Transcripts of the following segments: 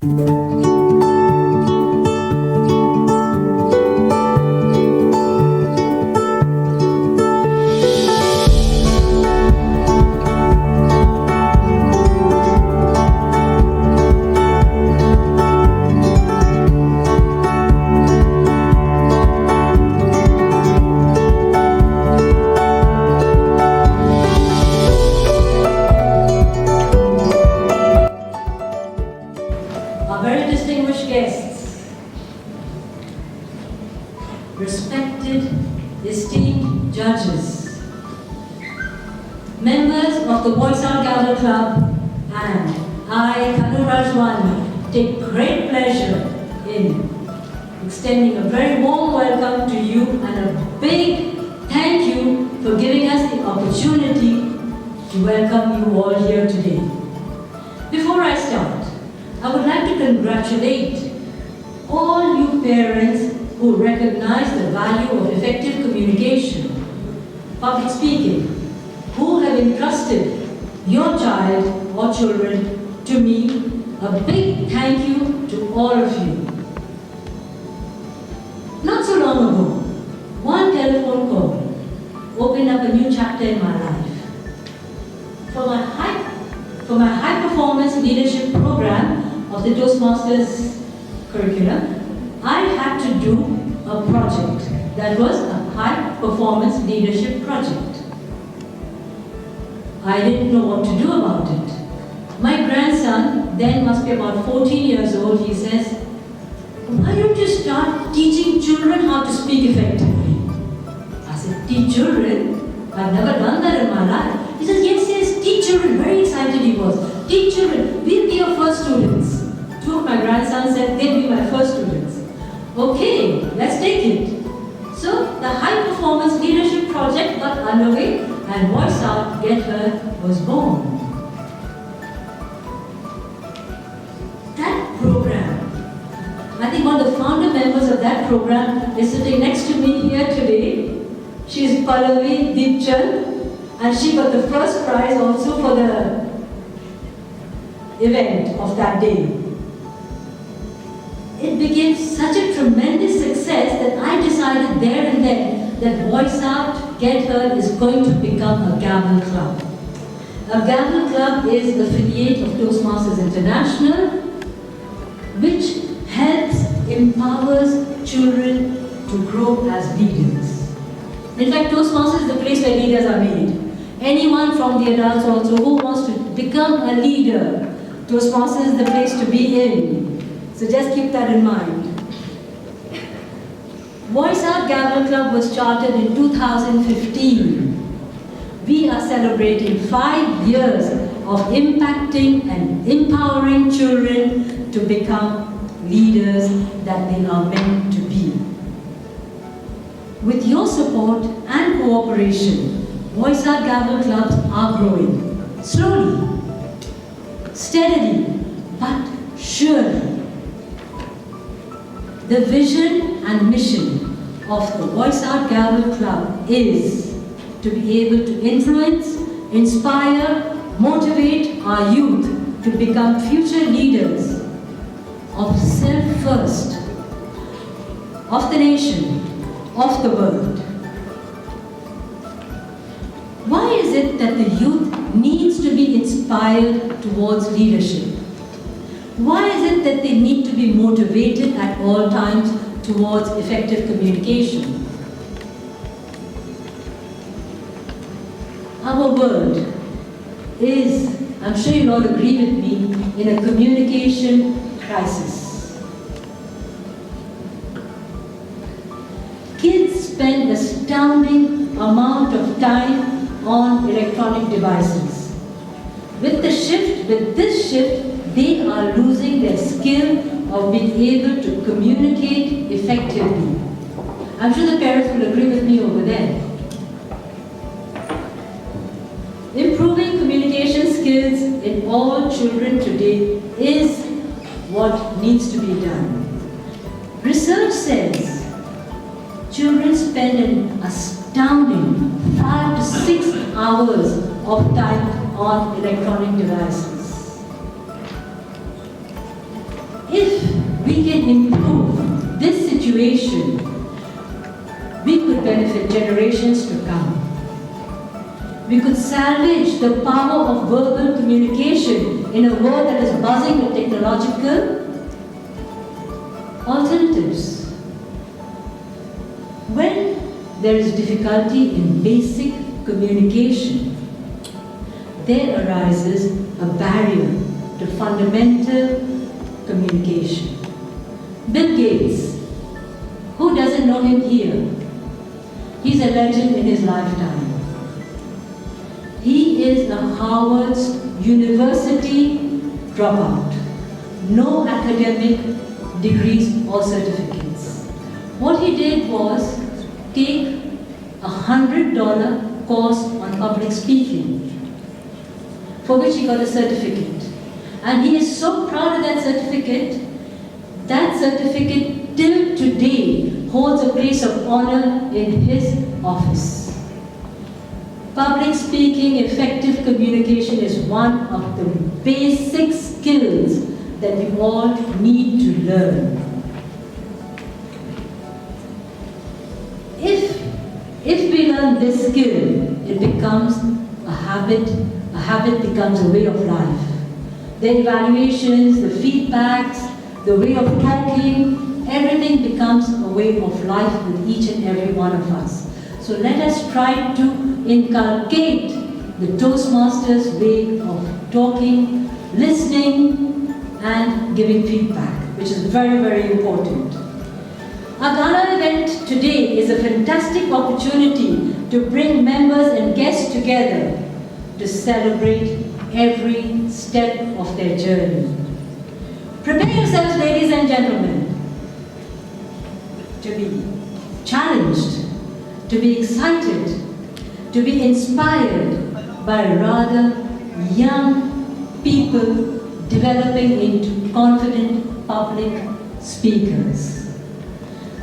Our very distinguished guests, respected, esteemed judges, members of the Boys Out Gavel Club, and I, Kanu Rajwani, take great pleasure in extending a very warm welcome to you and a big thank you for giving us the opportunity to welcome you all here today. Before I start, I would like to congratulate all you parents who recognize the value of effective communication, public speaking, who have entrusted your child or children to me. A big thank you to all of you. Not so long ago, one telephone call opened up a new chapter in my life. For my high performance leadership program of the Toastmasters curriculum, I had to do a project that was a high performance leadership project. I didn't know what to do about it. My grandson, then must be about 14 years old, he says, "Why don't you start teaching children how to speak effectively?" I said, "Teach children? I've never done that in my life." He says, yes, teach children. Very excited he was. Teach children. We'll be your first students. Two of my grandsons said they'll be my first students. Okay, let's take it. So the high performance leadership project got underway and Voice Out, Get Heard was born. That program, I think one of the founder members of that program is sitting next to me here today. She's Pallavi Deepchand, and she got the first prize also for the event of that day. It became such a tremendous success that I decided there and then that Voice Out, Get Heard is going to become a Gavel Club. A Gavel Club is the affiliate of Toastmasters International, which helps, empowers children to grow as leaders. In fact, Toastmasters is the place where leaders are made. Anyone from the adults also who wants to become a leader, Toastmasters is the place to be in. So just keep that in mind. Voice Out Gavel Club was chartered in 2015. We are celebrating 5 years of impacting and empowering children to become leaders that they are meant to be. With your support and cooperation, Voice Out Gavel Clubs are growing. Slowly, steadily, but surely. The vision and mission of the Voice Out Gavel Club is to be able to influence, inspire, motivate our youth to become future leaders of self first, of the nation, of the world. Why is it that the youth needs to be inspired towards leadership? Why is it that they need to be motivated at all times towards effective communication? Our world is, I'm sure you'll all agree with me, in a communication crisis. Kids spend an astounding amount of time on electronic devices. With this shift, they are losing their skill of being able to communicate effectively. I'm sure the parents will agree with me over there. Improving communication skills in all children today is what needs to be done. Research says children spend an astounding 5 to 6 hours of time on electronic devices. we can improve this situation, we could benefit generations to come. We could salvage the power of verbal communication in a world that is buzzing with technological alternatives. When there is difficulty in basic communication, there arises a barrier to fundamental communication. Bill Gates, who doesn't know him here? He's a legend in his lifetime. He is a Harvard University dropout. No academic degrees or certificates. What he did was take a $100 course on public speaking, for which he got a certificate. And he is so proud of that certificate till today holds a place of honor in his office. Public speaking, effective communication is one of the basic skills that we all need to learn. If we learn this skill, it becomes a habit becomes a way of life. The evaluations, the feedbacks, the way of talking, everything becomes a way of life with each and every one of us. So let us try to inculcate the Toastmasters way of talking, listening, and giving feedback, which is very, very important. Our gala event today is a fantastic opportunity to bring members and guests together to celebrate every step of their journey. Prepare yourselves, ladies and gentlemen, to be challenged, to be excited, to be inspired by rather young people developing into confident public speakers.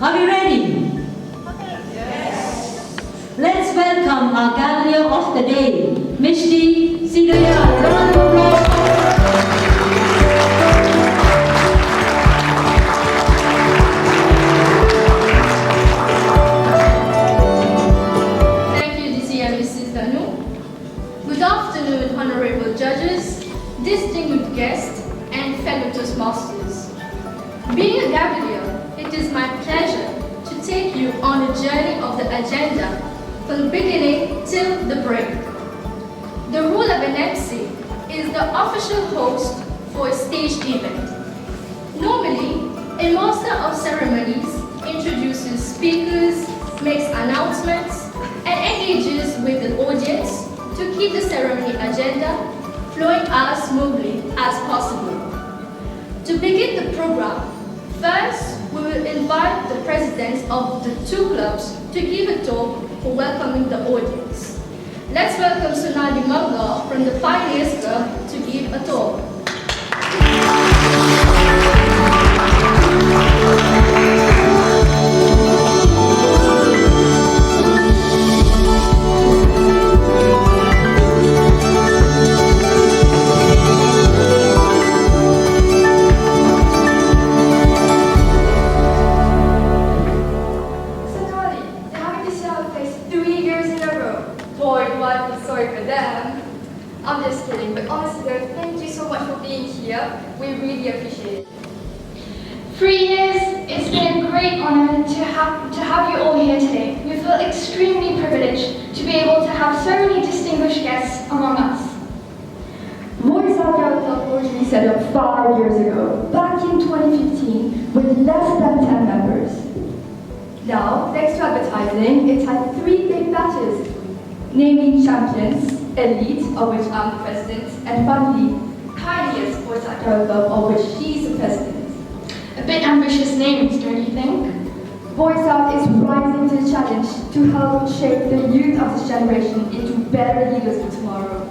Are we ready? Yes. Let's welcome our gallery of the day, Mishti Sidaya. Round of applause. Honorable judges, distinguished guests, and fellow Toastmasters. Being a Gavelier, it is my pleasure to take you on a journey of the agenda from the beginning till the break. The role of an MC is the official host for a staged event. Normally, a master of ceremonies introduces speakers, makes announcements, and engages with the audience to keep the ceremony agenda flowing as smoothly as possible. To begin the program, first we will invite the presidents of the two clubs to give a talk for welcoming the audience. Let's welcome Sonali Manga from the Pioneers Club to give a talk. I'm just kidding, but honestly though, thank you so much for being here. We really appreciate it. 3 years, it's been a great honor to have you all here today. We feel extremely privileged to be able to have so many distinguished guests among us. Voice Out Gavel Club originally set up 5 years ago, back in 2015, with less than 10 members. Now, thanks to advertising, it's had 3 big batches, naming champions, Elite, of which I'm the president, and finally, Pioneers Voice Out Gavel Club, of which she's the president. A bit ambitious names, don't you think? Voice Out is rising to the challenge to help shape the youth of this generation into better leaders for tomorrow.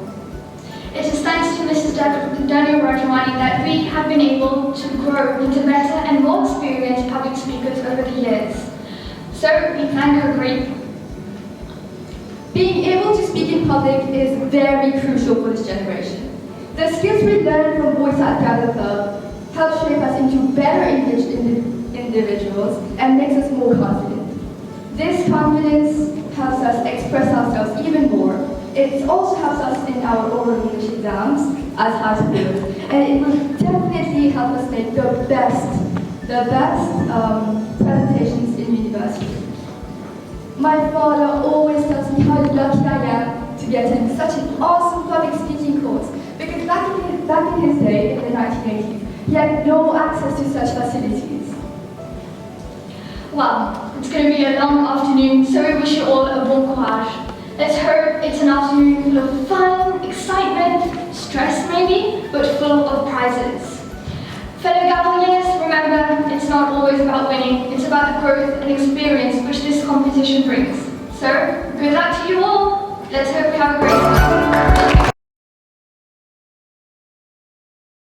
It is thanks to Mrs. Daniel Rajamani that we have been able to grow into better and more experienced public speakers over the years. So we thank her greatly. Being able to speak in public is very crucial for this generation. The skills we learn from Voice Out Gavel Club help shape us into better better individuals and makes us more confident. This confidence helps us express ourselves even more. It also helps us in our oral English exams as high schoolers, and it will definitely help us make the best presentations in university. My father always tells me how lucky I am to get in such an awesome public speaking course, because back in his day, in the 1980s, he had no access to such facilities. Well, it's going to be a long afternoon, so we wish you all a bon courage. Let's hope it's an afternoon full of fun, excitement, stress maybe, but full of prizes. Fellow Gaveliers, remember, it's not always about winning, it's about the growth and experience which this competition brings. So, good luck to you all. Let's hope we have a great time.